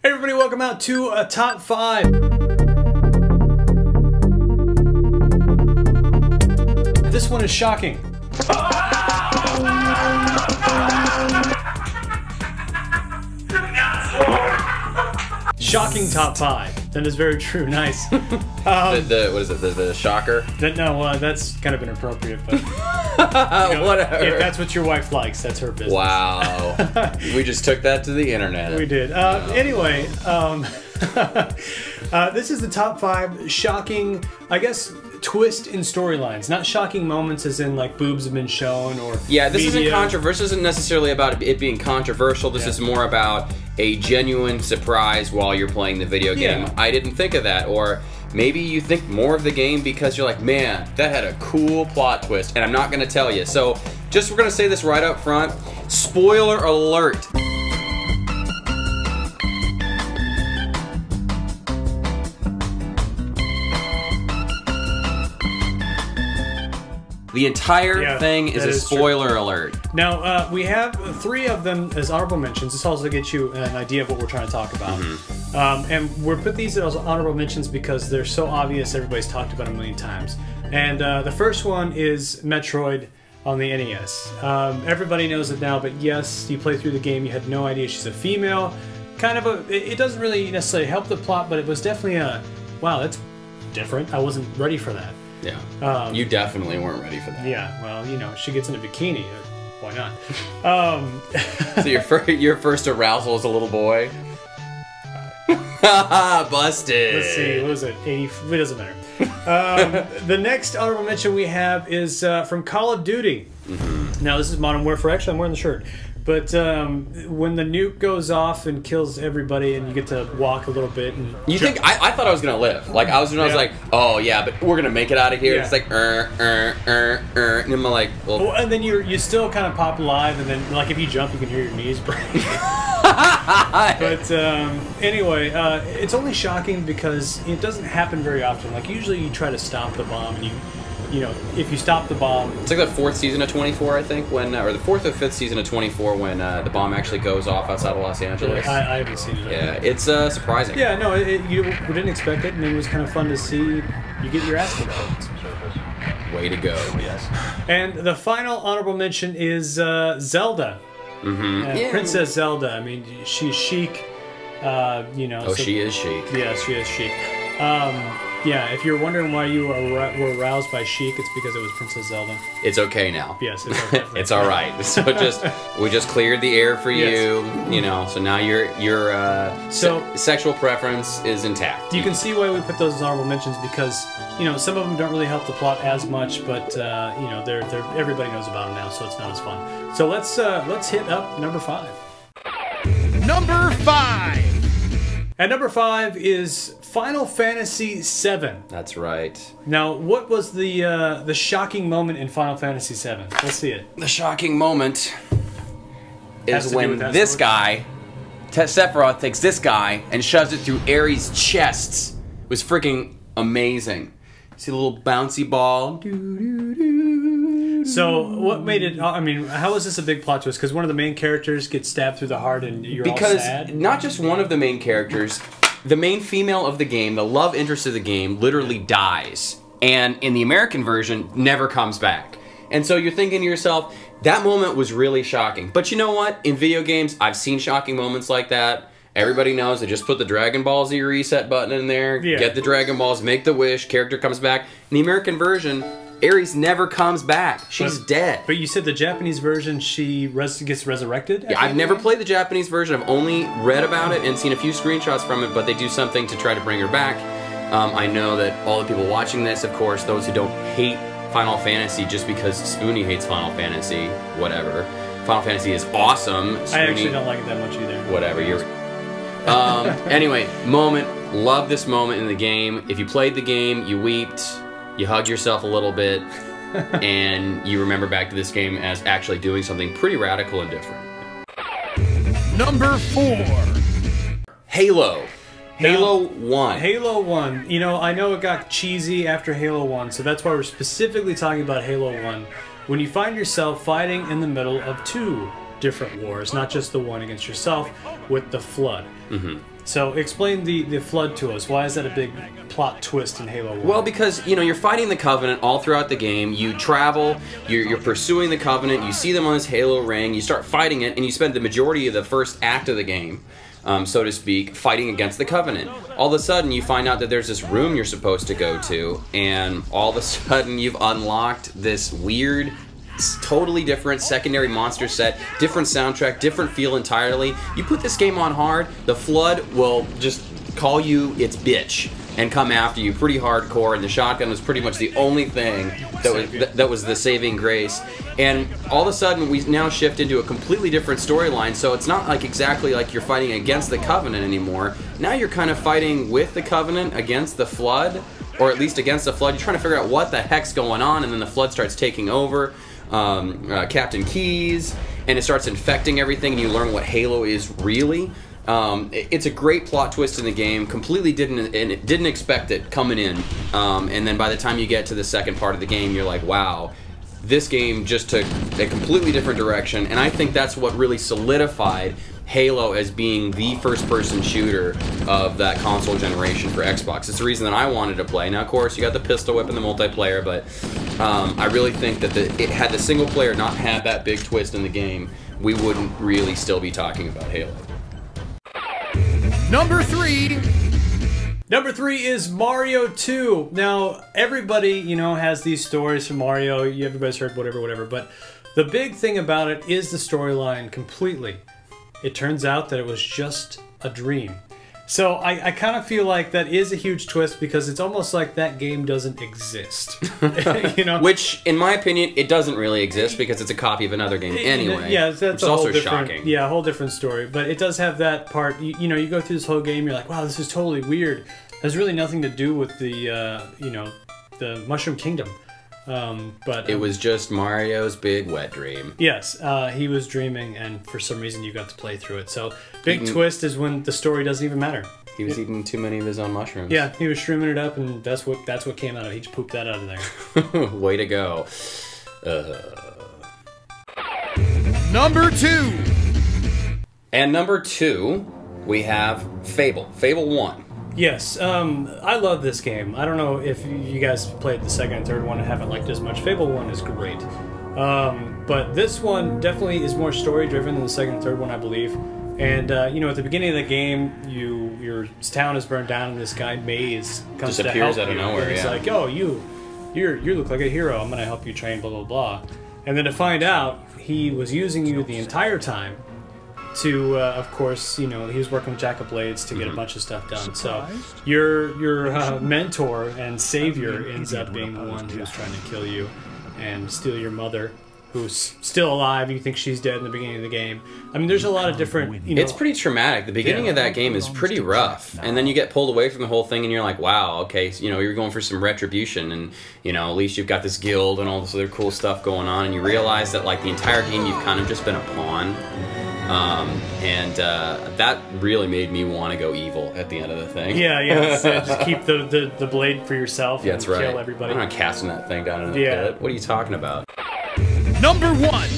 Hey everybody, welcome out to a top 5. This one is shocking. Shocking top 5. That is very true. Nice. What is it? The shocker? No, that's kind of inappropriate, but whatever. If that's what your wife likes, that's her business. Wow. We just took that to the internet. We did. Anyway, this is the top 5 shocking, I guess, twist in storylines. Not shocking moments as in like boobs have been shown or yeah, this media. isn't controversial. This isn't necessarily about it being controversial. This is more about a genuine surprise while you're playing the video game. Yeah. I didn't think of that. Or maybe you think more of the game because you're like, man, that had a cool plot twist, and I'm not going to tell you. So we're going to say this right up front. Spoiler alert. The entire thing is a spoiler alert. Now, we have 3 of them as honorable mentions. This also gets you an idea of what we're trying to talk about. And we're put these as honorable mentions because they're so obvious, everybody's talked about them a million times. And the first one is Metroid on the NES. Everybody knows it now, but yes, you play through the game, you had no idea she's a female. Kind of it doesn't really necessarily help the plot, but it was definitely a, wow, that's different. I wasn't ready for that. Yeah, you definitely weren't ready for that. Yeah, well, you know, she gets in a bikini. Why not? So your first arousal as a little boy? Busted. Let's see, what was it? 80? It doesn't matter. The next honorable mention we have is from Call of Duty. Now, this is Modern Warfare. Actually, I'm wearing the shirt. But when the nuke goes off and kills everybody, and you get to walk a little bit, and you think I thought I was gonna live. Like I was like, oh yeah, but we're gonna make it out of here. It's like and I'm like, well, and then you still kind of pop alive, and then like if you jump, you can hear your knees break. But anyway, it's only shocking because it doesn't happen very often. Like usually you try to stop the bomb, and you know, if you stop the bomb... It's like the 4th season of 24, I think, when, or the 4th or 5th season of 24 when the bomb actually goes off outside of Los Angeles. I haven't seen it. Yeah, it's surprising. Yeah, no, we didn't expect it, and it was kind of fun to see you get your ass kicked. Way to go. Yes. And the final honorable mention is Zelda. Princess Zelda. I mean, she's chic, you know. Oh, so, she is chic. Yeah, she is chic. Yeah, if you're wondering why you were aroused by Sheik, it's because it was Princess Zelda. It's okay now. Yes, it's okay. It's all right. So we just cleared the air for you, you know. So now your sexual preference is intact. You can see why we put those as honorable mentions because you know some of them don't really help the plot as much, but you know they're everybody knows about them now, so it's not as fun. So let's hit up number 5. Number 5. At number 5 is Final Fantasy VII. That's right. Now, what was the shocking moment in Final Fantasy VII? Let's see it. The shocking moment is when this guy, Sephiroth, takes this guy and shoves it through Ares' chest. It was freaking amazing. See the little bouncy ball. So, what made it? I mean, how was this a big plot twist? Because one of the main characters gets stabbed through the heart, and you're all sad. Because not just one of the main characters, the main female of the game, the love interest of the game, literally dies, and in the American version, never comes back. And so you're thinking to yourself, that moment was really shocking. But you know what? In video games, I've seen shocking moments like that. Everybody knows they just put the Dragon Ball Z reset button in there, get the Dragon Balls, make the wish, character comes back. In the American version, Ares never comes back. She's dead. But you said the Japanese version, she gets resurrected? Yeah, I've never played the Japanese version. I've only read about it and seen a few screenshots from it, but they do something to try to bring her back. I know that all the people watching this, of course, those who don't hate Final Fantasy just because Spoonie hates Final Fantasy, whatever. Final Fantasy is awesome. Spoonie, I actually don't like it that much either. Whatever, you're... anyway, moment. Love this moment in the game. If you played the game, you weeped. You hug yourself a little bit, and you remember back to this game as actually doing something pretty radical and different. Number 4. Halo. Halo 1. Halo 1. You know, I know it got cheesy after Halo 1, so that's why we're specifically talking about Halo 1. When you find yourself fighting in the middle of 2 different wars, not just the one against yourself, with the Flood. So explain the flood to us. Why is that a big plot twist in Halo 1? Well, because, you know, you're fighting the Covenant all throughout the game. You travel, you're pursuing the Covenant, you see them on this Halo ring, you start fighting it, and you spend the majority of the first act of the game, so to speak, fighting against the Covenant. All of a sudden, you find out that there's this room you're supposed to go to, and all of a sudden, you've unlocked this weird, totally different secondary monster set, different soundtrack, different feel entirely. You put this game on hard, the Flood will just call you its bitch and come after you pretty hardcore, and the shotgun was pretty much the only thing that was the saving grace. And all of a sudden, we now shift into a completely different storyline, so it's not like exactly like you're fighting against the Covenant anymore. Now you're kind of fighting with the Covenant against the Flood, or at least against the Flood. You're trying to figure out what the heck's going on, and then the Flood starts taking over Captain Keyes, and it starts infecting everything, and you learn what Halo is really. It's a great plot twist in the game. Completely didn't expect it coming in, and then by the time you get to the second part of the game, you're like, wow, this game just took a completely different direction. And I think that's what really solidified Halo as being the first-person shooter of that console generation for Xbox. It's the reason that I wanted to play. Now, of course, you got the pistol whip and the multiplayer, but I really think that it had the single player not had that big twist in the game, we wouldn't really still be talking about Halo. Number 3. Number 3 is Mario 2. Now, everybody, you know, has these stories from Mario. Everybody's heard whatever, but the big thing about it is the storyline completely. It turns out that it was just a dream. So I kind of feel like that is a huge twist, because it's almost like that game doesn't exist. You know? Which, in my opinion, it doesn't really exist, because it's a copy of another game anyway. Yeah, that's a whole different, yeah, a whole different story. But it does have that part. You know, you go through this whole game, you're like, wow, this is totally weird. It has really nothing to do with the, you know, the Mushroom Kingdom. But it was just Mario's big wet dream. Yes, he was dreaming, and for some reason you got to play through it. So big twist is when the story doesn't even matter. He was eating too many of his own mushrooms. Yeah, he was shrooming it up, and that's what came out of it. He just pooped that out of there. Way to go. Number 2. And number 2, we have Fable. Fable 1. Yes, I love this game. I don't know if you guys played the second and third one and haven't liked it as much. Fable 1 is great. But this one definitely is more story-driven than the second and third one, I believe. And, you know, at the beginning of the game, your town is burned down, and this guy, Maze, comes to help you. Disappears out of nowhere, and he's like, oh, you look like a hero. I'm going to help you train, blah, blah, blah. And then to find out, he was using you the entire time to, of course, you know, he was working with Jack of Blades to get a bunch of stuff done. So your mentor and savior ends up being the one who's trying to kill you and steal your mother, who's still alive. You think she's dead in the beginning of the game. I mean, there's a lot of different, you know... It's pretty traumatic. The beginning of that game is pretty rough. And then you get pulled away from the whole thing, and you're like, wow, okay, so, you know, you're going for some retribution, and, you know, at least you've got this guild and all this other cool stuff going on, and you realize that, like, the entire game you've kind of just been a pawn. That really made me want to go evil at the end of the thing. Yeah. So just keep the blade for yourself. Yeah, that's and right. kill everybody. I'm not casting that thing down in the pit. What are you talking about? Number 1.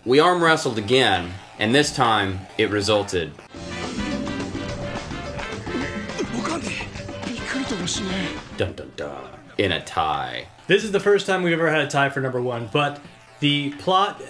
We arm wrestled again, and this time it resulted dun dun dun in a tie. This is the first time we've ever had a tie for number 1, but the plot,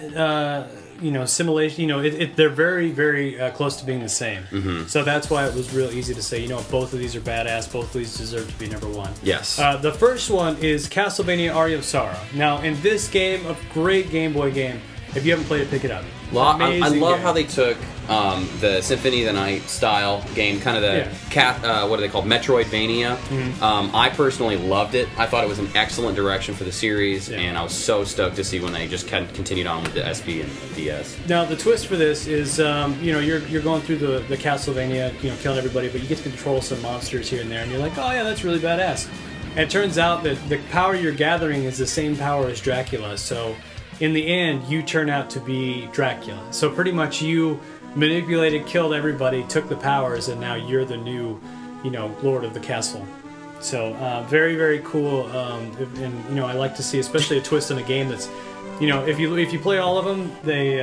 you know, simulation, you know, they're very, very close to being the same. So that's why it was real easy to say, you know, both of these are badass, both of these deserve to be number 1. Yes. The first one is Castlevania Aria of Sorrow. Now, in this game, a great Game Boy game, if you haven't played it, pick it up. I love how they took the Symphony of the Night style game, kind of the what are they called, Metroidvania. I personally loved it. I thought it was an excellent direction for the series, and I was so stoked to see when they just continued on with the SP and DS. Now the twist for this is, you know, you're going through the Castlevania, you know, killing everybody, but you get to control some monsters here and there, and you're like, oh yeah, that's really badass. And it turns out that the power you're gathering is the same power as Dracula, so in the end, you turn out to be Dracula. So pretty much you manipulated, killed everybody, took the powers, and now you're the new, you know, Lord of the Castle. So very, very cool. And you know, I like to see, especially a twist in a game that's you know, if you play all of them, they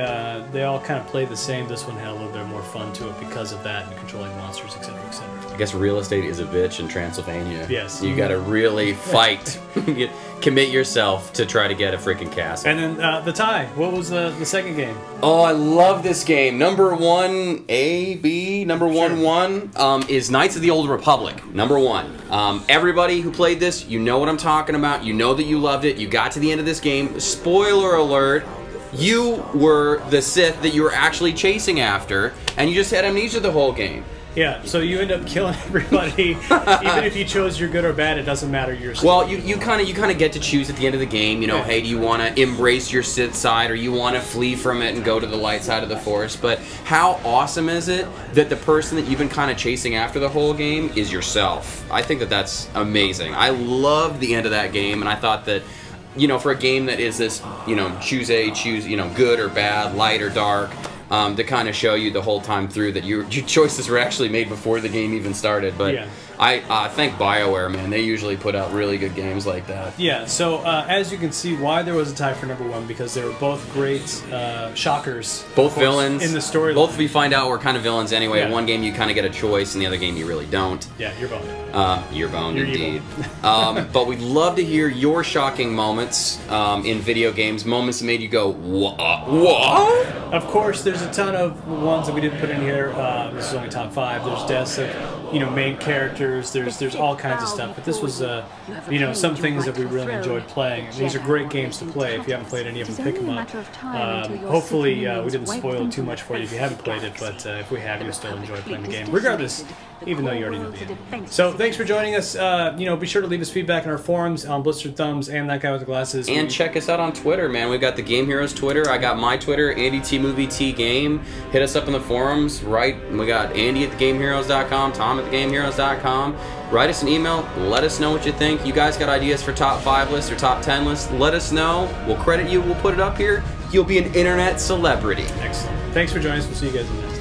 all kind of play the same. This one had a little bit more fun to it because of that and controlling monsters, etc., etc. I guess real estate is a bitch in Transylvania. Yes. You gotta really fight, commit yourself to try to get a freaking castle. And then the tie. What was the second game? Oh, I love this game. Number 1 A, B, number 1 is Knights of the Old Republic. Number 1. Everybody who played this, you know what I'm talking about. You know that you loved it. You got to the end of this game. Spoiler alert. You were the Sith that you were actually chasing after, and you just had amnesia the whole game. Yeah, so you end up killing everybody. Even if you chose you're good or bad, it doesn't matter. You're well, you kind of get to choose at the end of the game. You know, hey, do you want to embrace your Sith side, or you want to flee from it and go to the light side of the Force? But how awesome is it that the person that you've been kind of chasing after the whole game is yourself? I think that that's amazing. I loved the end of that game, and I thought that, you know, for a game that is this, you know, choose, you know, good or bad, light or dark, to kind of show you the whole time through that your choices were actually made before the game even started. But yeah. I thank BioWare, man. They usually put out really good games like that. Yeah, so as you can see, why there was a tie for number 1, because they were both great shockers. Both villains. In the story. Both we find out were kind of villains anyway. Yeah. One game you kind of get a choice, and the other game you really don't. Yeah, you're boned. You're boned, indeed. But we'd love to hear your shocking moments in video games, moments that made you go, what? Of course, there's a ton of ones that we didn't put in here. This is only top 5. There's deaths of, you know, main characters. There's all kinds of stuff. But this was, you know, some things that we really enjoyed playing. These are great games to play. If you haven't played any of them, pick them up. Hopefully, we didn't spoil it too much for you if you haven't played it. But if we have, you'll still enjoy playing the game, regardless, even though you already know the ending. So thanks for joining us. You know, be sure to leave us feedback in our forums on Blistered Thumbs and That Guy with the Glasses. And check us out on Twitter, man. We've got the Game Heroes Twitter. I got my Twitter, Andy T Movie T Game. Hit us up in the forums, right? We got Andy at thegameheroes.com, Tom at thegameheroes.com. Write us an email. Let us know what you think. You guys got ideas for top 5 lists or top 10 lists? Let us know. We'll credit you. We'll put it up here. You'll be an internet celebrity. Excellent. Thanks for joining us. We'll see you guys in the next.